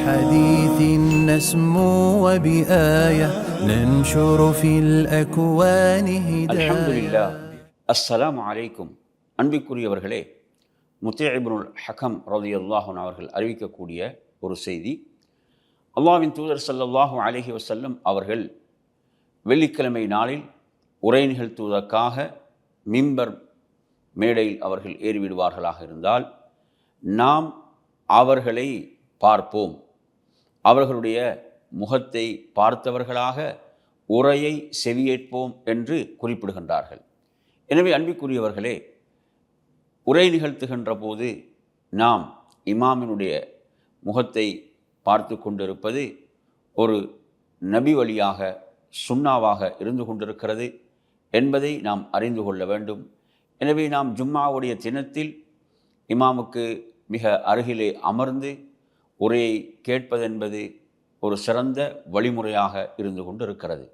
بحديث نسمو وبآية ننشر في الأكوان هداية. الحمد لله. السلام عليكم. அன்பிற்குரியவர்களே, முத்தீ இப்னுல் ஹக்கம் ரலியல்லாஹு அன்ஹு அவர்கள் அறிவிக்கக்கூடிய ஒரு செய்தி. அல்லாஹ்வின் தூதர் ஸல்லல்லாஹு அலைஹி வஸல்லம் அவர்கள் வெள்ளிக்கிழமை நாளில் உரை நிகழ்த்துவதற்காக மிம்பர் மேடையில் அவர்கள் ஏறிவிடுவார்களாக இருந்தால், நாம் அவர்களை பார்ப்போம், அவர்களுடைய முகத்தை பார்த்தவர்களாக உரையை செவியேற்போம் என்று குறிப்பிடுகின்றார்கள். எனவே அன்பிற்குரியவர்களே, உரை நிகழ்த்துகின்ற போது நாம் இமாமினுடைய முகத்தை பார்த்து கொண்டிருப்பது ஒரு நபி வழியாக சுன்னாவாக இருந்து கொண்டிருக்கிறது என்பதை நாம் அறிந்து கொள்ள வேண்டும். எனவே நாம் ஜும்மாவுடைய தினத்தில் இமாமுக்கு மிக அருகிலே அமர்ந்து உரையை கேட்பதென்பது ஒரு சிறந்த வழிமுறையாக இருந்து கொண்டிருக்கிறது.